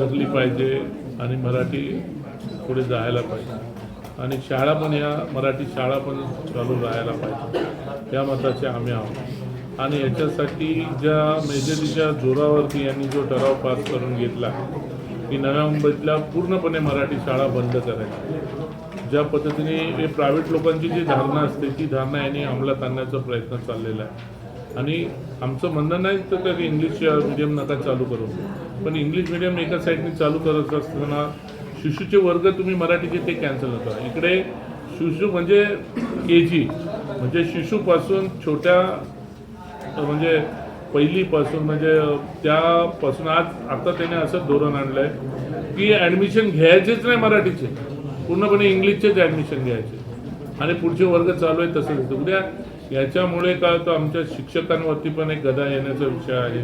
जगली पाहिजे आणि मराठी पुढे जायला पाहिजे आणि शाळा पण या मराठी शाळा पण चालू राहायला पाहिजे या मताचे आम्ही आहोत। आणि याच्यासाठी ज्या मेजरीच्या जोरावरती यांनी जो ठराव पास करून घेतला की नव्या मुंबईतल्या पूर्णपणे मराठी शाळा बंद करायच्या, ज्या पद्धतीने हे प्रायव्हेट लोकांची जी धारणा असते ती धारणा यांनी अंमलात आणण्याचा प्रयत्न चाललेला आहे। आणि आमचं म्हणणं नाही तर की इंग्लिश मीडियम नका चालू करू, पण इंग्लिश मीडियम एका साईडने चालू करत असताना शिशूचे वर्ग तुम्ही मराठीचे ते कॅन्सल नका। इकडे शिशू म्हणजे KG म्हणजे शिशूपासून छोट्या म्हणजे पहिलीपासून म्हणजे त्यापासून आता त्याने असं धोरण आणलं आहे की ॲडमिशन घ्यायचेच नाही मराठीचे, पूर्णपणे इंग्लिशचेच ॲडमिशन घ्यायचे आणि पुढचे वर्ग चालू आहे तसं देतं। उद्या याच्यामुळे काय होतं, आमच्या शिक्षकांवरती पण एक गदा येण्याचा विषय आहे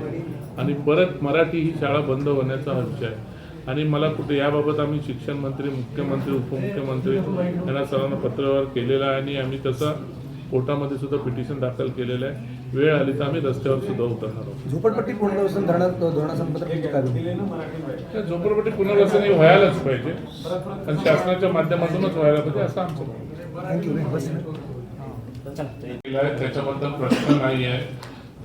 आणि परत मराठी ही शाळा बंद होण्याचा हा विषय आहे। आणि मला कुठे याबाबत आम्ही शिक्षण मंत्री, मुख्यमंत्री, उपमुख्यमंत्री यांना सर्वांना पत्रव्यवहार केलेला आहे आणि आम्ही तसं कोर्टामध्ये सुद्धा पिटिशन दाखल केलेलं आहे। वेळ आली तर आम्ही रस्त्यावर सुद्धा उतरणार आहोत। झोपडपट्टी पुनर्वसन झोपडपट्टी पुनर्वसन हे व्हायलाच पाहिजे आणि शासनाच्या माध्यमातूनच व्हायला पाहिजे असं आमचं त्याच्याबद्दल प्रश्न नाही आहे।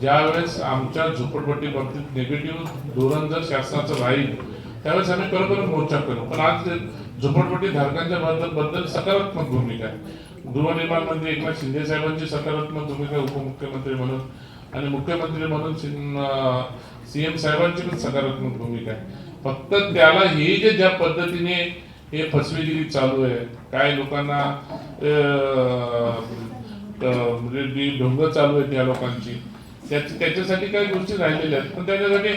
ज्यावेळेस आमच्या झोपडपट्टी बाबतीत निगेटिव्ह धोरण जर शासनाचं राहील त्यावेळेस आम्ही बरोबर मोर्चा करू, पण आज झोपडपट्टी धारकांच्या बद्दल सकारात्मक भूमिका आहे। गृहनिर्माण मंत्री एकनाथ शिंदे साहेबांची सकारात्मक भूमिका उपमुख्यमंत्री म्हणून आणि मुख्यमंत्री म्हणून CM साहेबांची पण सकारात्मक भूमिका आहे। फक्त त्याला हे जे ज्या पद्धतीने हे फसवेगिरी चालू आहे, काय लोकांना म्हणजे ढोंग चालू आहे त्या लोकांची, त्याच्यासाठी काही गोष्टी राहिलेल्या आहेत, पण त्याच्यासाठी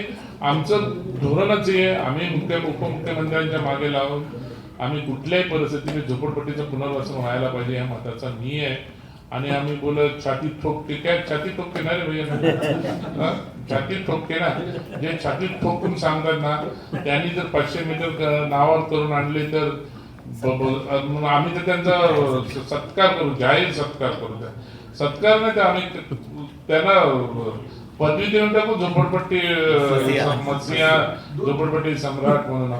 आमचं धोरणच हे आम्ही उपमुख्यमंत्र्यांच्या मागे लावून आम्ही कुठल्याही परिस्थितीने झोपडपट्टीचं पुनर्वसन व्हायला पाहिजे या मताचा मी आहे। आणि आम्ही बोलत छातीत ठोकते, काय छातीत ठोकते ना रे भैया, छातीत ठोकते ना, जे छातीत ठोकून सांगतात ना त्यांनी जर 500 मीटर नावावर करून आणले तर आम्ही तर त्यांचा सत्कार करू, जाहीर सत्कार करू। त्या सत्कार नाही तर आम्ही त्यांना पदवी देऊन टाकू, झोपडपट्टी मत्सिया झोपडपट्टी सम्राट म्हणून।